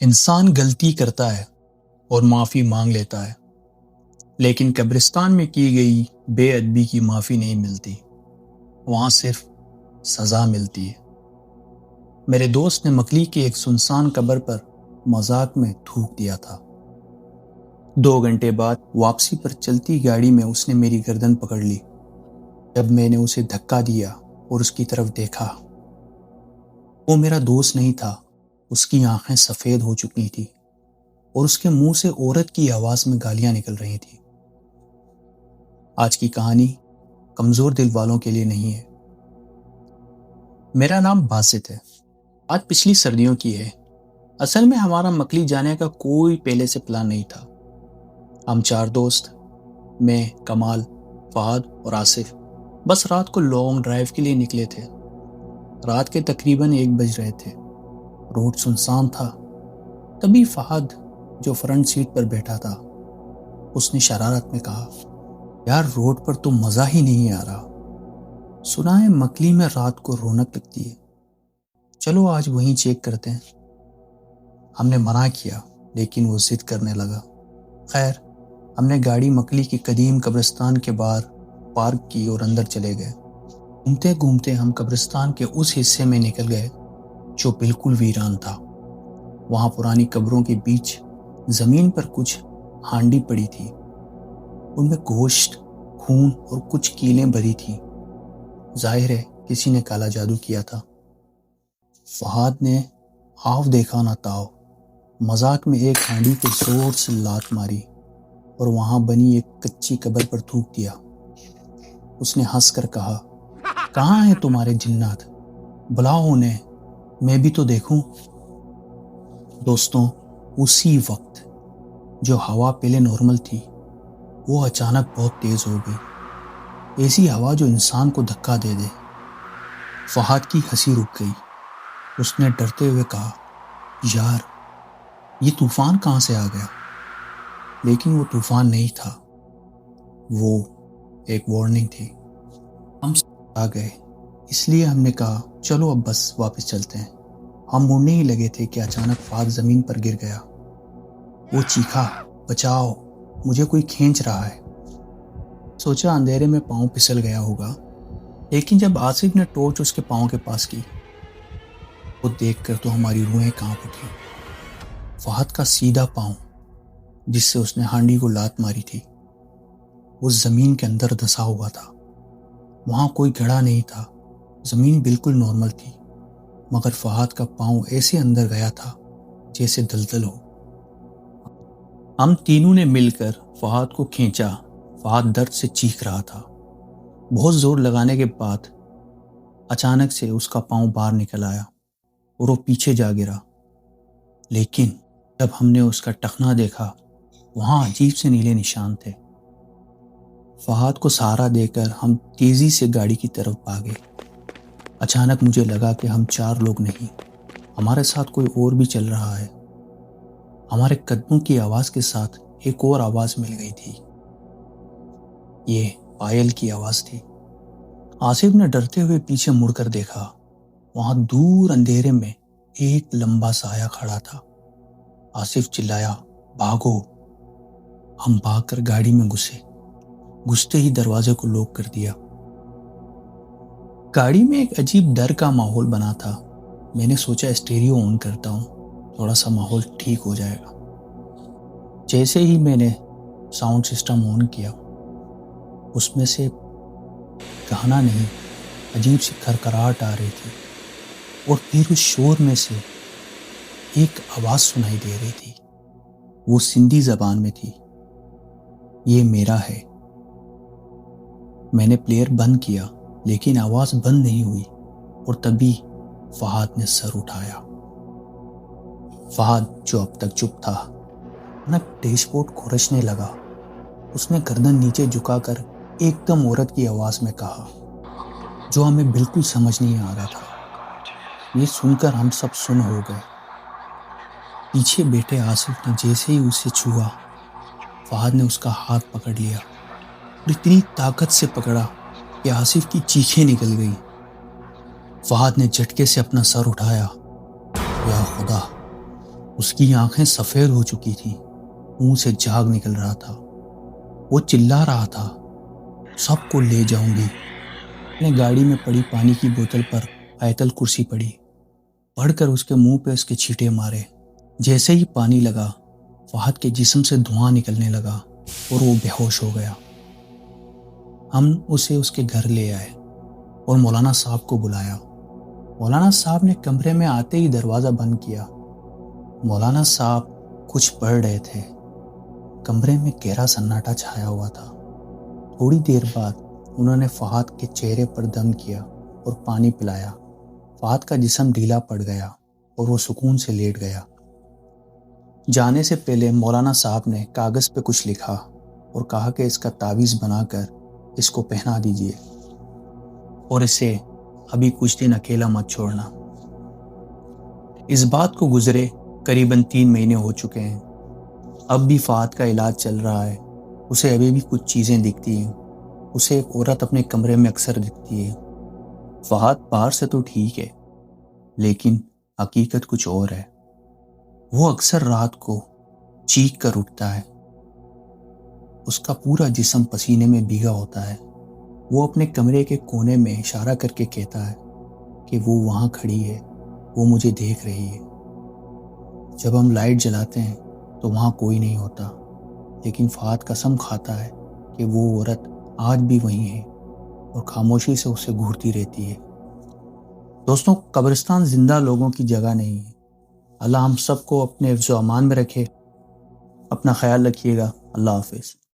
انسان غلطی کرتا ہے اور معافی مانگ لیتا ہے، لیکن قبرستان میں کی گئی بے ادبی کی معافی نہیں ملتی، وہاں صرف سزا ملتی ہے۔ میرے دوست نے مکلی کی ایک سنسان قبر پر مذاق میں تھوک دیا تھا۔ 2 گھنٹے بعد واپسی پر چلتی گاڑی میں اس نے میری گردن پکڑ لی۔ جب میں نے اسے دھکا دیا اور اس کی طرف دیکھا، وہ میرا دوست نہیں تھا۔ اس کی آنکھیں سفید ہو چکی تھی اور اس کے منہ سے عورت کی آواز میں گالیاں نکل رہی تھیں۔ آج کی کہانی کمزور دل والوں کے لیے نہیں ہے۔ میرا نام باسط ہے۔ آج پچھلی سردیوں کی ہے۔ اصل میں ہمارا مکلی جانے کا کوئی پہلے سے پلان نہیں تھا۔ ہم 4 دوست، میں، کمال، فہد اور آصف، بس رات کو لانگ ڈرائیو کے لیے نکلے تھے۔ رات کے تقریباً 1 بج رہے تھے۔ روڈ سنسان تھا۔ تبھی فہد، جو فرنٹ سیٹ پر بیٹھا تھا، اس نے شرارت میں کہا، یار روڈ پر تو مزہ ہی نہیں آ رہا۔ سنا ہے مکلی میں رات کو رونق لگتی ہے، چلو آج وہیں چیک کرتے ہیں۔ ہم نے منع کیا لیکن وہ ضد کرنے لگا۔ خیر، ہم نے گاڑی مکلی کی قدیم قبرستان کے باہر پارک کی اور اندر چلے گئے۔ گھومتے گھومتے ہم قبرستان کے اس حصے میں نکل گئے جو بالکل ویران تھا۔ وہاں پرانی قبروں کے بیچ زمین پر کچھ ہانڈی پڑی تھی۔ ان میں گوشت، خون اور کچھ کیلیں بھری تھیں۔ ظاہر ہے کسی نے کالا جادو کیا تھا۔ فہد نے آؤ دیکھا نہ تاؤ مذاق میں ایک ہانڈی کو زور سے لات ماری اور وہاں بنی ایک کچی قبر پر تھوک دیا۔ اس نے ہنس کر کہا، کہاں ہیں تمہارے جنات؟ بلاؤ انہیں، میں بھی تو دیکھوں۔ دوستوں، اسی وقت جو ہوا پہلے نارمل تھی وہ اچانک بہت تیز ہو گئی۔ ایسی ہوا جو انسان کو دھکا دے دے۔ فہد کی ہنسی رک گئی۔ اس نے ڈرتے ہوئے کہا، یار یہ طوفان کہاں سے آ گیا؟ لیکن وہ طوفان نہیں تھا، وہ ایک وارننگ تھی۔ ہم آ گئے، اس لیے ہم نے کہا چلو اب بس واپس چلتے ہیں۔ ہم مڑنے ہی لگے تھے کہ اچانک فہد زمین پر گر گیا۔ وہ چیخا، بچاؤ، مجھے کوئی کھینچ رہا ہے۔ سوچا اندھیرے میں پاؤں پھسل گیا ہوگا، لیکن جب آصف نے ٹورچ اس کے پاؤں کے پاس کی، وہ دیکھ کر تو ہماری روحیں کانپ اٹھی۔ فہد کا سیدھا پاؤں، جس سے اس نے ہانڈی کو لات ماری تھی، وہ زمین کے اندر دھسا ہوا تھا۔ وہاں کوئی گڑھا نہیں تھا، زمین بالکل نارمل تھی، مگر فہد کا پاؤں ایسے اندر گیا تھا جیسے دلدل ہو۔ ہم تینوں نے مل کر فہد کو کھینچا۔ فہد درد سے چیخ رہا تھا۔ بہت زور لگانے کے بعد اچانک سے اس کا پاؤں باہر نکل آیا اور وہ پیچھے جا گرا۔ لیکن جب ہم نے اس کا ٹخنا دیکھا، وہاں عجیب سے نیلے نشان تھے۔ فہد کو سہارا دے کر ہم تیزی سے گاڑی کی طرف بھاگے۔ اچانک مجھے لگا کہ ہم 4 لوگ نہیں، ہمارے ساتھ کوئی اور بھی چل رہا ہے۔ ہمارے قدموں کی آواز کے ساتھ ایک اور آواز مل گئی تھی۔ یہ پائل کی آواز تھی۔ آصف نے ڈرتے ہوئے پیچھے مڑ کر دیکھا۔ وہاں دور اندھیرے میں ایک لمبا سایہ کھڑا تھا۔ آصف چلایا، بھاگو۔ ہم بھاگ کر گاڑی میں گھستے ہی دروازے کو لاک کر دیا۔ گاڑی میں ایک عجیب ڈر کا ماحول بنا تھا۔ میں نے سوچا اسٹیریو آن کرتا ہوں، تھوڑا سا ماحول ٹھیک ہو جائے گا۔ جیسے ہی میں نے ساؤنڈ سسٹم آن کیا، اس میں سے گانا نہیں، عجیب سی کھرکھراہٹ آ رہی تھی، اور پھر اس شور میں سے ایک آواز سنائی دے رہی تھی۔ وہ سندھی زبان میں تھی، یہ میرا ہے۔ میں نے پلیئر بند کیا لیکن آواز بند نہیں ہوئی، اور تبھی فہد نے سر اٹھایا۔ فہد، جو اب تک چپ تھا، اپنا ڈیش بورڈ کھرچنے لگا۔ اس نے گردن نیچے جھکا کر ایک دم عورت کی آواز میں کہا، جو ہمیں بالکل سمجھ نہیں آ رہا تھا۔ یہ سن کر ہم سب سن ہو گئے۔ پیچھے بیٹھے آصف نے جیسے ہی اسے چھوا، فہد نے اس کا ہاتھ پکڑ لیا اور اتنی طاقت سے پکڑا کہ آصف کی چیخیں نکل گئی۔ فہد نے جھٹکے سے اپنا سر اٹھایا۔ یا خدا، اس کی آنکھیں سفید ہو چکی تھیں، منہ سے جھاگ نکل رہا تھا۔ وہ چلا رہا تھا، سب کو لے جاؤں گی۔ میں نے گاڑی میں پڑی پانی کی بوتل پر آیت الکرسی پڑھی، پڑھ کر اس کے منہ پہ اس کے چھینٹے مارے۔ جیسے ہی پانی لگا، فہد کے جسم سے دھواں نکلنے لگا اور وہ بے ہوش ہو گیا۔ ہم اسے اس کے گھر لے آئے اور مولانا صاحب کو بلایا۔ مولانا صاحب نے کمرے میں آتے ہی دروازہ بند کیا۔ مولانا صاحب کچھ پڑھ رہے تھے۔ کمرے میں گہرا سناٹا چھایا ہوا تھا۔ تھوڑی دیر بعد انہوں نے فہد کے چہرے پر دم کیا اور پانی پلایا۔ فہد کا جسم ڈھیلا پڑ گیا اور وہ سکون سے لیٹ گیا۔ جانے سے پہلے مولانا صاحب نے کاغذ پہ کچھ لکھا اور کہا کہ اس کا تعویذ بنا کر اس کو پہنا دیجیے اور اسے ابھی کچھ دن اکیلا مت چھوڑنا۔ اس بات کو گزرے قریباً 3 مہینے ہو چکے ہیں۔ اب بھی فہد کا علاج چل رہا ہے۔ اسے ابھی بھی کچھ چیزیں دکھتی ہیں۔ اسے ایک عورت اپنے کمرے میں اکثر دکھتی ہے۔ فہد باہر سے تو ٹھیک ہے، لیکن حقیقت کچھ اور ہے۔ وہ اکثر رات کو چیخ کر اٹھتا ہے۔ اس کا پورا جسم پسینے میں بھیگا ہوتا ہے۔ وہ اپنے کمرے کے کونے میں اشارہ کر کے کہتا ہے کہ وہ وہاں کھڑی ہے، وہ مجھے دیکھ رہی ہے۔ جب ہم لائٹ جلاتے ہیں تو وہاں کوئی نہیں ہوتا، لیکن فہد قسم کھاتا ہے کہ وہ عورت آج بھی وہیں ہے اور خاموشی سے اسے گھورتی رہتی ہے۔ دوستوں، قبرستان زندہ لوگوں کی جگہ نہیں ہے۔ اللہ ہم سب کو اپنے حفظ و امان میں رکھے۔ اپنا خیال رکھیے گا۔ اللہ حافظ۔